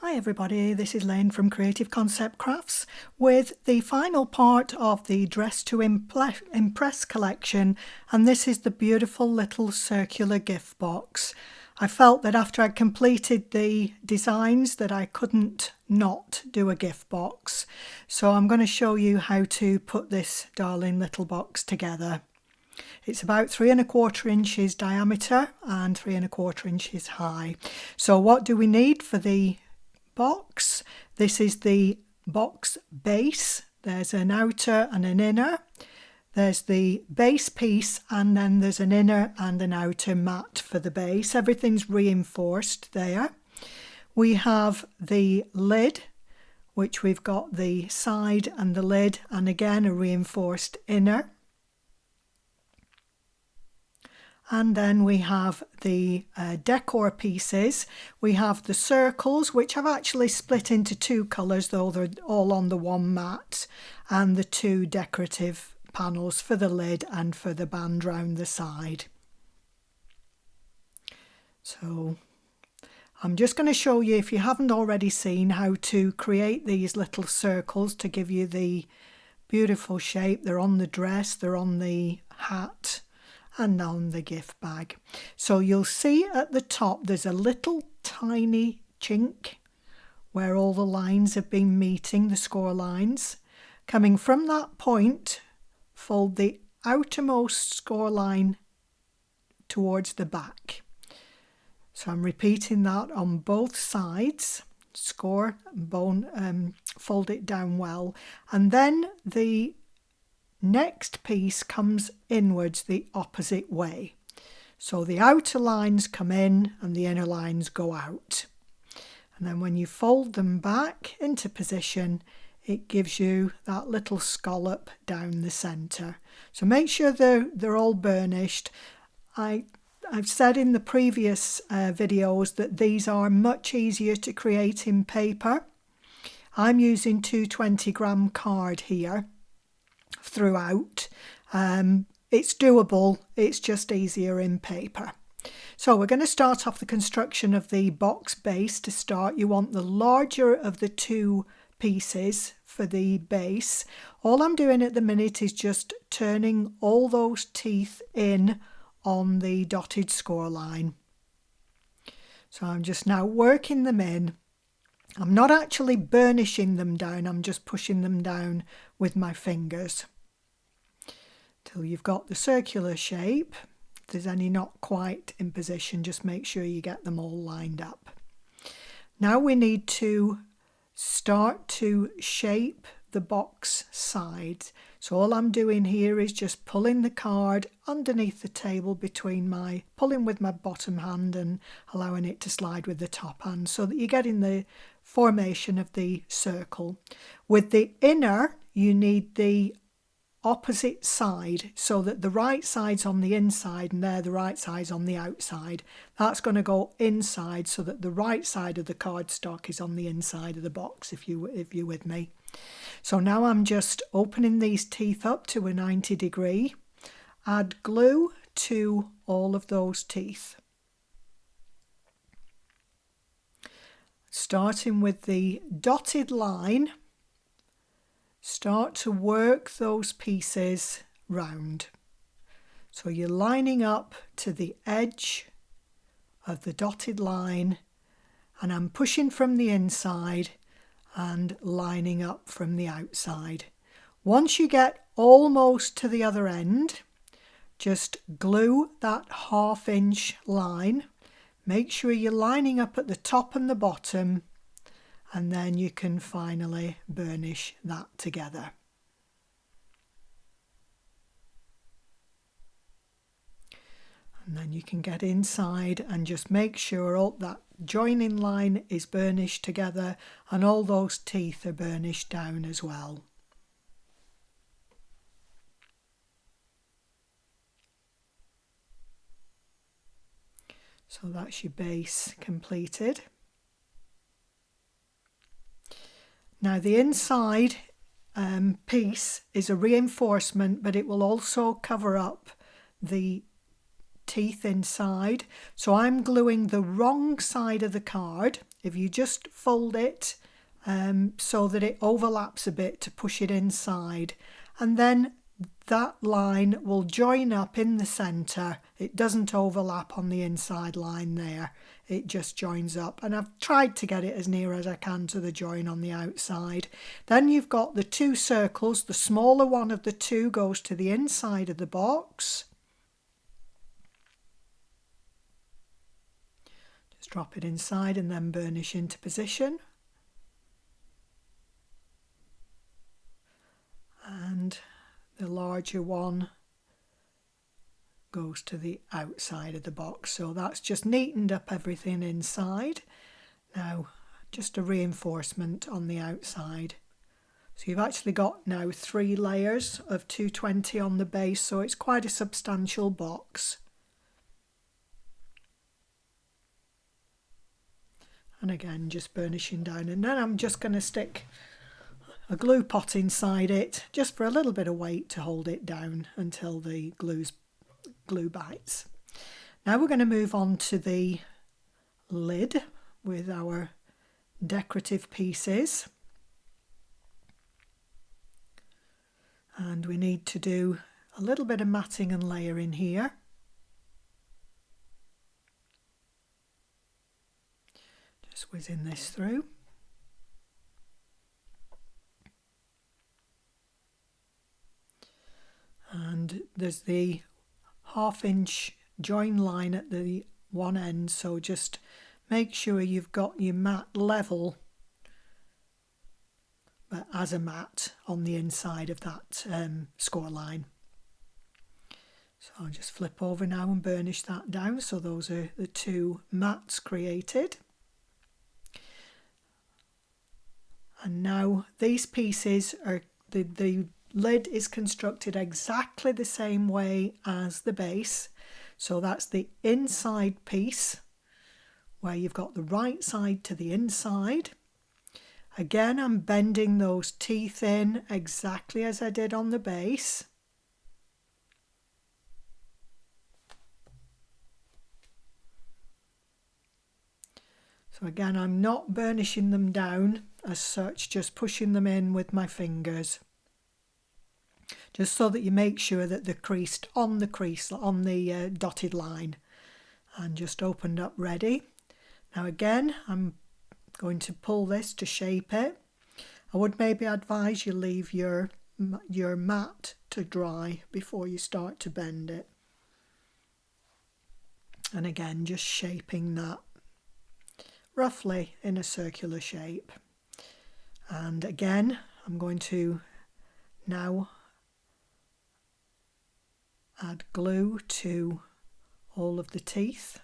Hi everybody, this is Lane from Creative Concept Crafts with the final part of the Dress to Impress collection, and this is the beautiful little circular gift box. I felt that after I completed the designs that I couldn't not do a gift box, so I'm going to show you how to put this darling little box together. It's about 3¼ inches diameter and 3¼ inches high. So what do we need for the box? This is the box base. There's an outer and an inner. There's the base piece, and then there's an inner and an outer mat for the base. Everything's reinforced there. We have the lid, which we've got the side and the lid, and again a reinforced inner. And then we have the decor pieces. We have the circles, which I've actually split into two colours, though they're all on the one mat, and the two decorative panels for the lid and for the band round the side. So I'm just going to show you, if you haven't already seen, how to create these little circles to give you the beautiful shape. They're on the dress, they're on the hat, and on the gift bag. So you'll see at the top there's a little tiny chink where all the lines have been meeting, the score lines. Coming from that point, fold the outermost score line towards the back. So I'm repeating that on both sides. Score, bone, fold it down well, and then the next piece comes inwards the opposite way. So the outer lines come in and the inner lines go out. And then when you fold them back into position, it gives you that little scallop down the centre. So make sure they're all burnished. I've said in the previous videos that these are much easier to create in paper. I'm using 220-gram card here throughout. It's doable, it's just easier in paper. So we're going to start off the construction of the box base. To start, you want the larger of the two pieces for the base. All I'm doing at the minute is just turning all those teeth in on the dotted score line. So I'm just now working them in. I'm not actually burnishing them down, I'm just pushing them down with my fingers till you've got the circular shape. If there's any not quite in position, just make sure you get them all lined up. Now we need to start to shape the box side. So all I'm doing here is just pulling the card underneath the table pulling with my bottom hand and allowing it to slide with the top hand so that you're getting the formation of the circle. With the inner, you need the opposite side, so that the right side's on the inside and the right side's on the outside. That's going to go inside so that the right side of the cardstock is on the inside of the box, if you're with me. So now I'm just opening these teeth up to a 90 degree. Add glue to all of those teeth. Starting with the dotted line, start to work those pieces round. So you're lining up to the edge of the dotted line, and I'm pushing from the inside and lining up from the outside. Once you get almost to the other end, just glue that 1/2 inch line. Make sure you're lining up at the top and the bottom, and then you can finally burnish that together. And then you can get inside and just make sure all that joining line is burnished together and all those teeth are burnished down as well. So that's your base completed. Now the inside piece is a reinforcement, but it will also cover up the teeth inside. So I'm gluing the wrong side of the card. If you just fold it so that it overlaps a bit to push it inside, and then that line will join up in the centre. It doesn't overlap on the inside line there. It just joins up, and I've tried to get it as near as I can to the join on the outside. Then you've got the two circles. The smaller one of the two goes to the inside of the box. Just drop it inside and then burnish into position. And the larger one goes to the outside of the box. So that's just neatened up everything inside. Now just a reinforcement on the outside. So you've actually got now 3 layers of 220 on the base, so it's quite a substantial box. And again, just burnishing down, and then I'm just going to stick a glue pot inside it just for a little bit of weight to hold it down until the glue bites. Now we're going to move on to the lid with our decorative pieces, and we need to do a little bit of matting and layering here. Just whizzing this through. And there's the 1/2 inch join line at the one end, so just make sure you've got your mat level, but as a mat on the inside of that score line. So I'll just flip over now and burnish that down. So those are the 2 mats created. And now these pieces are the lid is constructed exactly the same way as the base. So that's the inside piece where you've got the right side to the inside. Again, I'm bending those teeth in exactly as I did on the base. So again, I'm not burnishing them down as such, just pushing them in with my fingers. Just so that you make sure that they're creased on the dotted line, and just opened up ready. Now again, I'm going to pull this to shape it. I would maybe advise you leave your mat to dry before you start to bend it. And again, just shaping that roughly in a circular shape. And again, I'm going to now add glue to all of the teeth.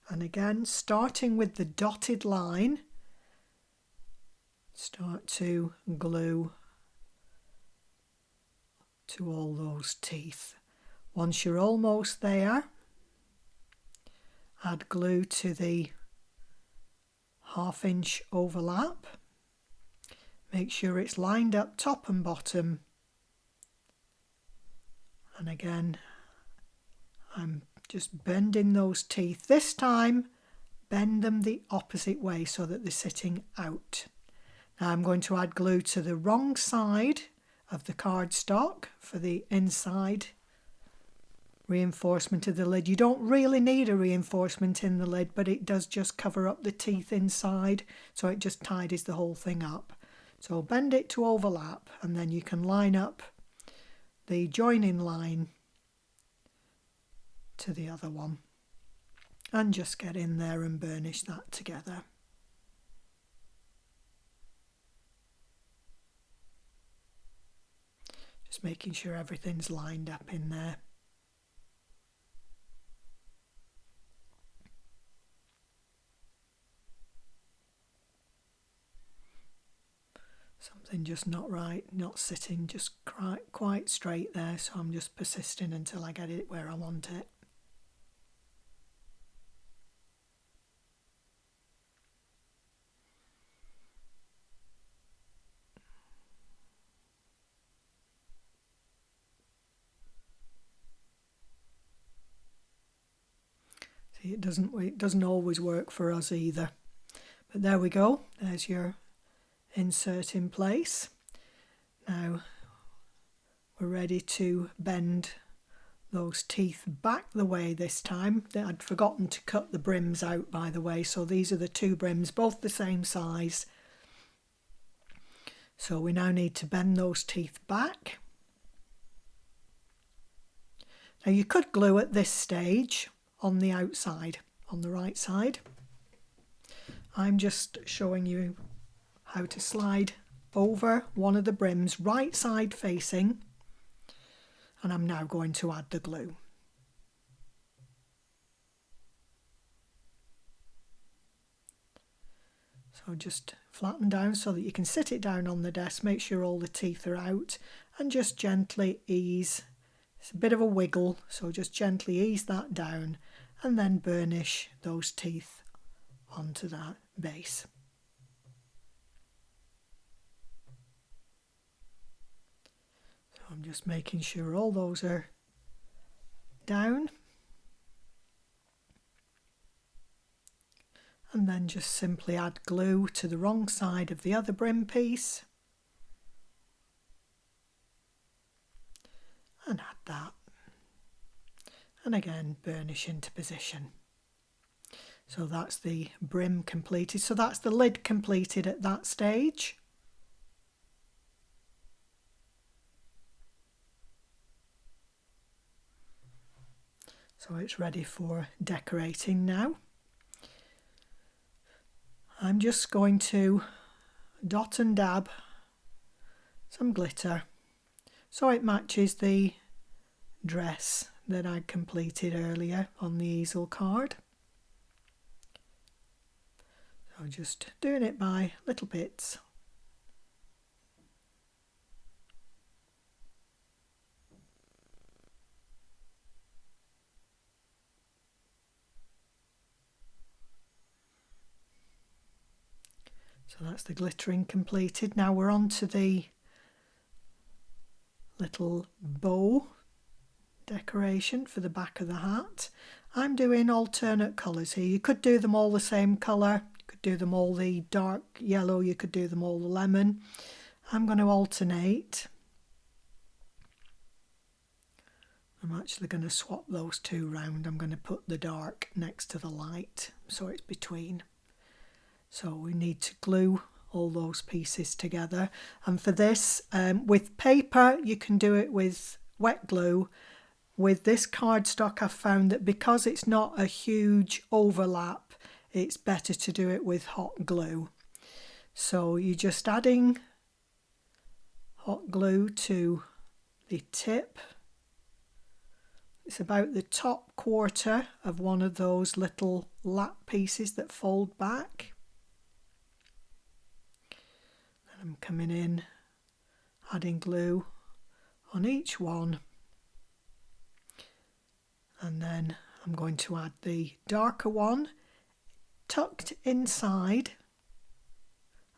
And again, starting with the dotted line, start to glue to all those teeth. Once you're almost there, add glue to the 1/2 inch overlap. Make sure it's lined up top and bottom. And again, I'm just bending those teeth. This time, bend them the opposite way so that they're sitting out. Now I'm going to add glue to the wrong side of the cardstock for the inside reinforcement of the lid. You don't really need a reinforcement in the lid, but it does just cover up the teeth inside, so it just tidies the whole thing up. So bend it to overlap, and then you can line up the joining line to the other one and just get in there and burnish that together. Just making sure everything's lined up in there. Something just not right, not sitting just quite straight there, so I'm just persisting until I get it where I want it. See, it doesn't always work for us either. But there we go. There's your insert in place. Now we're ready to bend those teeth back the way this time. I'd forgotten to cut the brims out, by the way, so these are the two brims, both the same size. So we now need to bend those teeth back. Now you could glue at this stage on the outside, on the right side. I'm just showing you how to slide over one of the brims, right side facing, and I'm now going to add the glue. So just flatten down so that you can sit it down on the desk, make sure all the teeth are out, and just gently ease. It's a bit of a wiggle, so just gently ease that down and then burnish those teeth onto that base. So I'm just making sure all those are down. And then just simply add glue to the wrong side of the other brim piece. And add that. And again, burnish into position. So that's the brim completed. So that's the lid completed at that stage. So it's ready for decorating now. I'm just going to dot and dab some glitter so it matches the dress that I completed earlier on the easel card. So just doing it by little bits. So that's the glittering completed. Now we're on to the little bow decoration for the back of the hat. I'm doing alternate colours here. You could do them all the same colour, you could do them all the dark yellow, you could do them all the lemon. I'm going to alternate. I'm actually going to swap those two round. I'm going to put the dark next to the light so it's between. So we need to glue all those pieces together, and for this with paper you can do it with wet glue. With this cardstock I've found that because it's not a huge overlap, it's better to do it with hot glue. So you're just adding hot glue to the tip. It's about the top quarter of one of those little lap pieces that fold back. I'm coming in, adding glue on each one, and then I'm going to add the darker one tucked inside,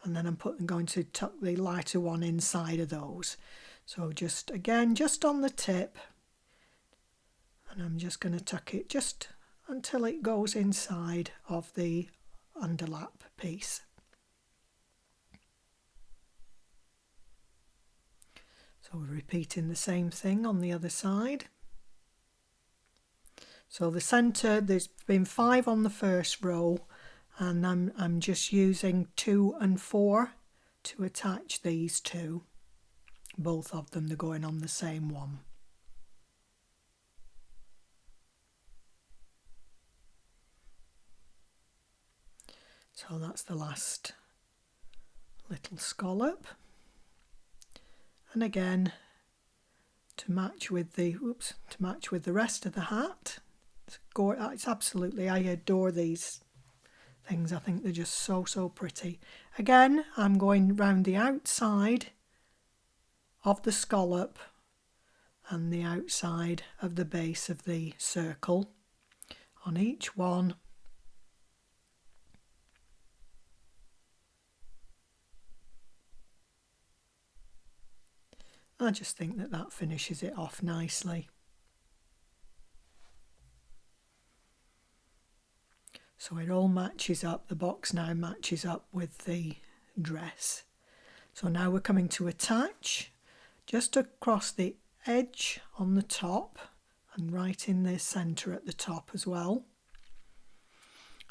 and then I'm going to tuck the lighter one inside of those. So just again, just on the tip, and I'm just going to tuck it just until it goes inside of the underlap piece. So we're repeating the same thing on the other side. So the centre, there's been 5 on the first row, and I'm just using 2 and 4 to attach these two. Both of them, they're going on the same one. So that's the last little scallop. And again, to match with the rest of the hat. It's absolutely, I adore these things. I think they're just so pretty. Again, I'm going round the outside of the scallop and the outside of the base of the circle on each one. I just think that finishes it off nicely. So it all matches up. The box now matches up with the dress. So now we're coming to attach just across the edge on the top and right in the centre at the top as well.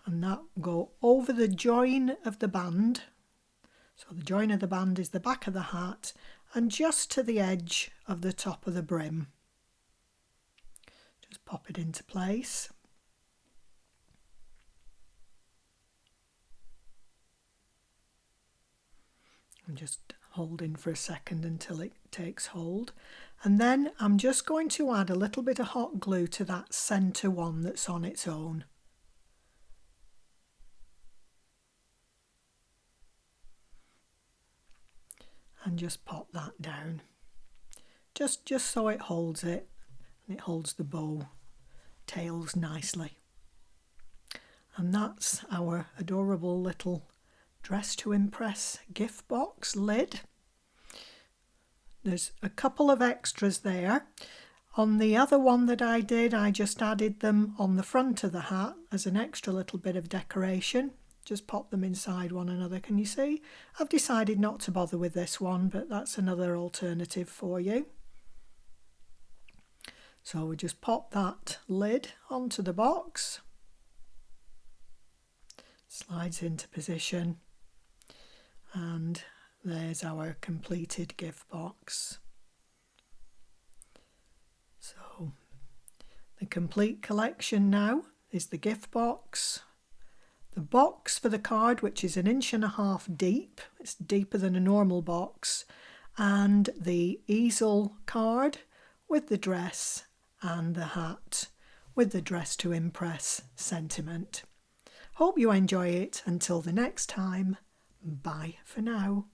And that will go over the join of the band. So the join of the band is the back of the hat and just to the edge of the top of the brim. Just pop it into place. I'm just holding for a second until it takes hold. And then I'm just going to add a little bit of hot glue to that centre one that's on its own. And just pop that down. Just so it holds it, and it holds the bow tails nicely. And that's our adorable little Dress to Impress gift box lid. There's a couple of extras there. On the other one that I did, I just added them on the front of the hat as an extra little bit of decoration. Just pop them inside one another, can you see? I've decided not to bother with this one, but that's another alternative for you. So we just pop that lid onto the box. Slides into position. And there's our completed gift box. So the complete collection now is the gift box, the box for the card, which is 1.5 inches deep, it's deeper than a normal box, and the easel card with the dress and the hat with the Dress to Impress sentiment. Hope you enjoy it. Until the next time, bye for now.